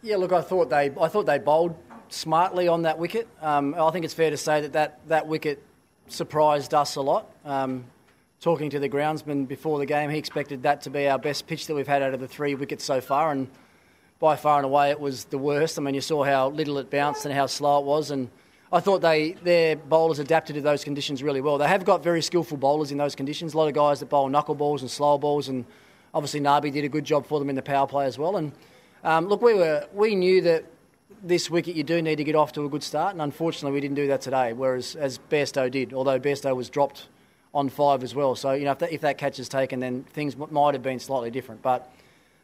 Yeah, look, I thought they bowled smartly on that wicket. I think it's fair to say that wicket surprised us a lot. Talking to the groundsman before the game, he expected that to be our best pitch that we've had out of the 3 wickets so far, and by far and away it was the worst. I mean, you saw how little it bounced and how slow it was, and I thought their bowlers adapted to those conditions really well. They have got very skillful bowlers in those conditions, a lot of guys that bowl knuckle balls and slower balls, and obviously Nabi did a good job for them in the power play as well. And look, we knew that this wicket you do need to get off to a good start, and unfortunately we didn't do that today, whereas as Bairstow did, although Bairstow was dropped on 5 as well. So, if that catch is taken, then things might have been slightly different. But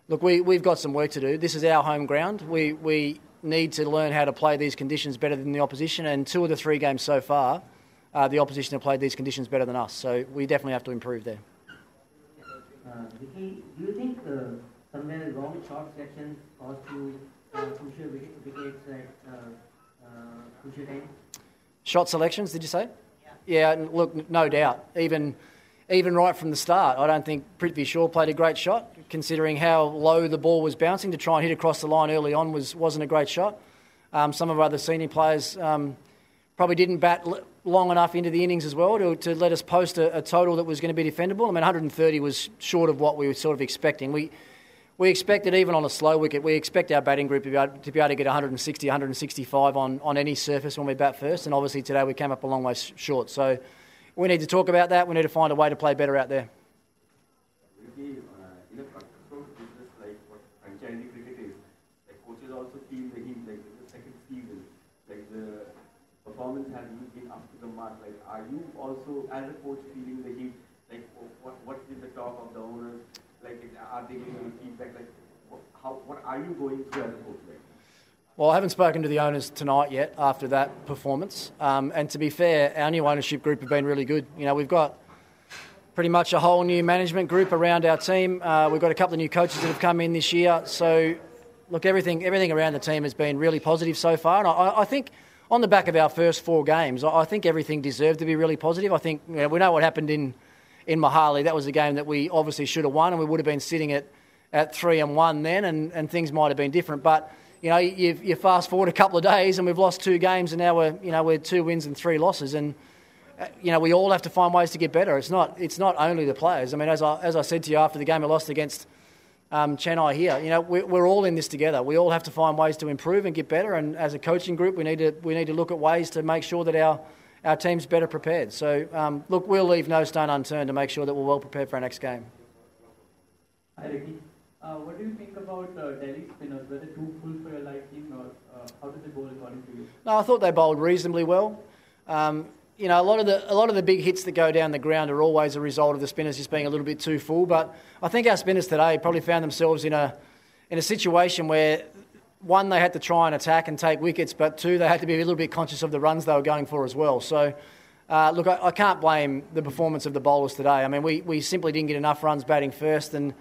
look, we've got some work to do. This is our home ground. We need to learn how to play these conditions better than the opposition, and 2 of the 3 games so far, the opposition have played these conditions better than us. So we definitely have to improve there. Ricky, do you think somewhere wrong shot selection caused you crucial wickets at crucial time? Shot selections, did you say? Yeah, look, no doubt. Even right from the start, I don't think Prithvi Shaw played a great shot, considering how low the ball was bouncing. To try and hit across the line early on wasn't a great shot. Some of our other senior players probably didn't bat long enough into the innings as well to let us post a total that was going to be defendable. I mean, 130 was short of what we were sort of expecting. We expected, even on a slow wicket, we expect our batting group to be able to get 160, 165 on any surface when we bat first. And obviously today we came up a long way short. So we need to talk about that. We need to find a way to play better out there. Ricky, in a cutthroat business like what franchisee cricket is, like coaches also feel the heat, like in the second season, like the performance hasn't been up to the mark. Like, are you also, as a coach, feeling the heat? Like, what is the talk of the owners? Like, are they giving you feedback? Like, what are you going through as a coach? Like? Well, I haven't spoken to the owners tonight yet after that performance. And to be fair, our new ownership group have been really good. We've got pretty much a whole new management group around our team. We've got a couple of new coaches that have come in this year. So, look, everything around the team has been really positive so far. And I think on the back of our first 4 games, I think everything deserved to be really positive. I think we know what happened in Mohali. That was a game that we obviously should have won, and we would have been sitting at 3-1 then, and things might have been different. But you fast forward a couple of days, and we've lost 2 games, and now we're 2 wins and 3 losses, and we all have to find ways to get better. It's not only the players. I mean, as I said to you after the game we lost against Chennai here, we're all in this together. We all have to find ways to improve and get better, and as a coaching group, we need to look at ways to make sure that our team's better prepared. So, look, we'll leave no stone unturned to make sure that we're well prepared for our next game. Hi, Ricky. What do you think about Delhi spinners? Were they too full for your liking, or how did they bowl according to you? No, I thought they bowled reasonably well. A lot of the big hits that go down the ground are always a result of the spinners just being a little bit too full. But I think our spinners today probably found themselves in a situation where, 1, they had to try and attack and take wickets, but 2, they had to be a little bit conscious of the runs they were going for as well. So, look, I can't blame the performance of the bowlers today. I mean, we simply didn't get enough runs batting first, and,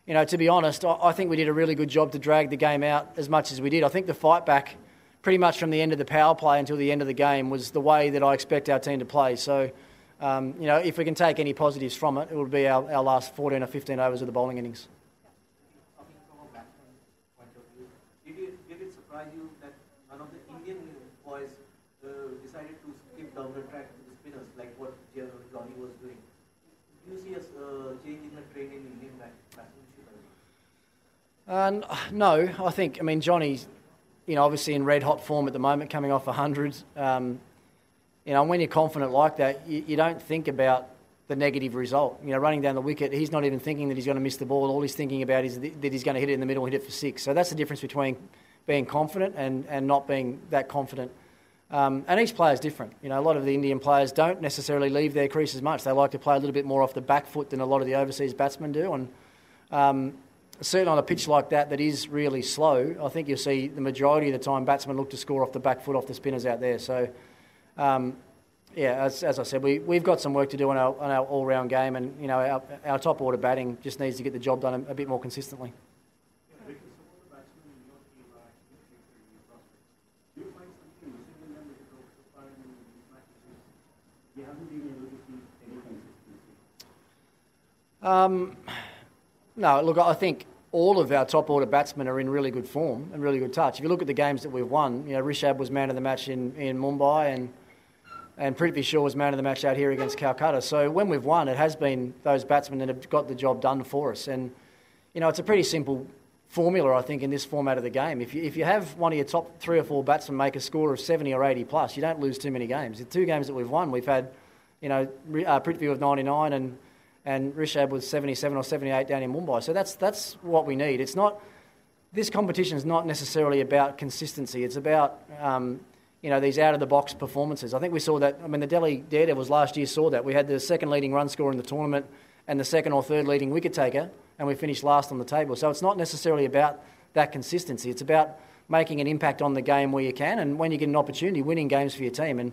to be honest, I think we did a really good job to drag the game out as much as we did. I think the fight back, pretty much from the end of the power play until the end of the game, was the way that I expect our team to play. So, if we can take any positives from it, it will be our last 14 or 15 overs of the bowling innings. You that one of the Indian boys decided to skip down the track to the spinners, like what Johnny was doing. Do you see a change in the trend in Indian batsmanship? No, I mean, Johnny's, obviously in red hot form at the moment, coming off 100. And when you're confident like that, you don't think about the negative result. Running down the wicket, he's not even thinking that he's going to miss the ball. All he's thinking about is that he's going to hit it in the middle and hit it for 6. So that's the difference between being confident and not being that confident. And each player is different. A lot of the Indian players don't necessarily leave their crease as much. They like to play a little bit more off the back foot than a lot of the overseas batsmen do. And certainly on a pitch like that is really slow, I think you'll see the majority of the time batsmen look to score off the back foot off the spinners out there. So, as I said, we've got some work to do on our all-round game, and our top order batting just needs to get the job done a bit more consistently. No, look, I think all of our top order batsmen are in really good form and really good touch. If you look at the games that we've won, Rishabh was man of the match in Mumbai and Prithvi Shaw was man of the match out here against Calcutta. So when we've won, it has been those batsmen that have got the job done for us. And, it's a pretty simple formula, I think, in this format of the game. If you have one of your top 3 or 4 batsmen make a score of 70 or 80 plus, you don't lose too many games. The 2 games that we've won, we've had, Prithvi with 99 and Rishabh with 77 or 78 down in Mumbai. So that's what we need. This competition is not necessarily about consistency. It's about, these out-of-the-box performances. I think we saw that. I mean, the Delhi Daredevils last year saw that. We had the second leading run scorer in the tournament and the second or third leading wicket taker, and we finished last on the table. So it's not necessarily about that consistency. It's about making an impact on the game where you can, and when you get an opportunity, winning games for your team. And,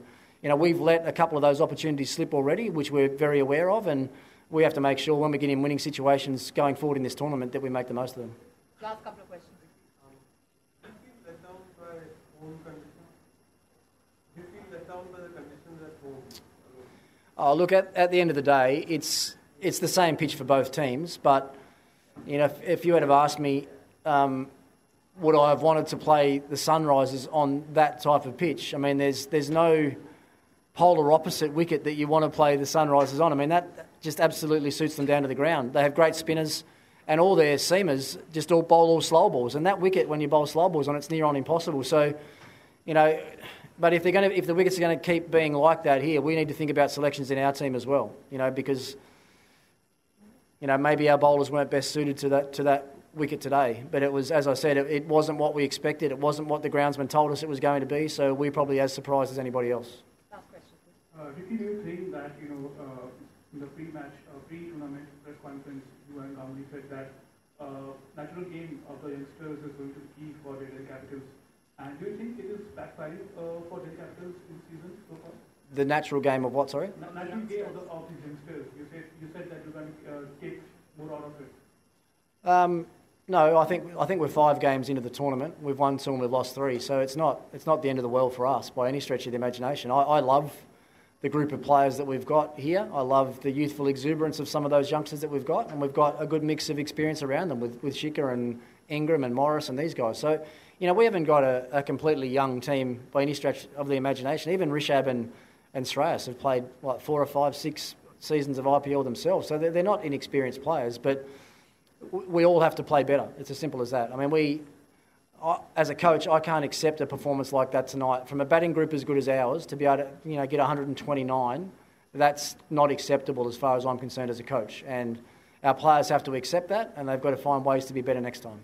we've let a couple of those opportunities slip already, which we're very aware of, and we have to make sure when we get in winning situations going forward in this tournament that we make the most of them. Last couple of questions. Do you feel let down by home conditions? Do you feel let down by the conditions at home? Oh, look, at the end of the day, it's the same pitch for both teams, but if you had have asked me, would I have wanted to play the Sunrisers on that type of pitch? I mean, there's no polar opposite wicket that you want to play the Sunrisers on. I mean, that just absolutely suits them down to the ground. They have great spinners, and all their seamers just all bowl all slow balls. And that wicket, when you bowl slow balls on, it's near on impossible. So, but if the wickets are going to keep being like that here, we need to think about selections in our team as well. Because maybe our bowlers weren't best suited to that wicket today. But it was, as I said, it wasn't what we expected. It wasn't what the groundsman told us it was going to be. So we're probably as surprised as anybody else. Last question, please. Ricky, do you think that, in the pre-tournament press conference, you and Gambhir said that natural game of the youngsters is going to be key for Delhi Capitals. And do you think it is backfiring for Delhi Capitals in the season so far? The natural game of what, sorry? Natural game of these youngsters. You said that you're going to take more out of it. No, I think we're 5 games into the tournament. We've won 2 and we've lost 3, so it's not the end of the world for us by any stretch of the imagination. I love the group of players that we've got here. I love the youthful exuberance of some of those youngsters that we've got, and we've got a good mix of experience around them with Shikhar and Ingram and Morris and these guys. So, we haven't got a completely young team by any stretch of the imagination. Even Rishabh and Shreyas have played 4 or 5, 6 seasons of IPL themselves, so they're not inexperienced players, but we all have to play better. It's as simple as that. I mean, as a coach, I can't accept a performance like that tonight. From a batting group as good as ours, to be able to get 129, that's not acceptable as far as I'm concerned as a coach. And our players have to accept that, and they've got to find ways to be better next time.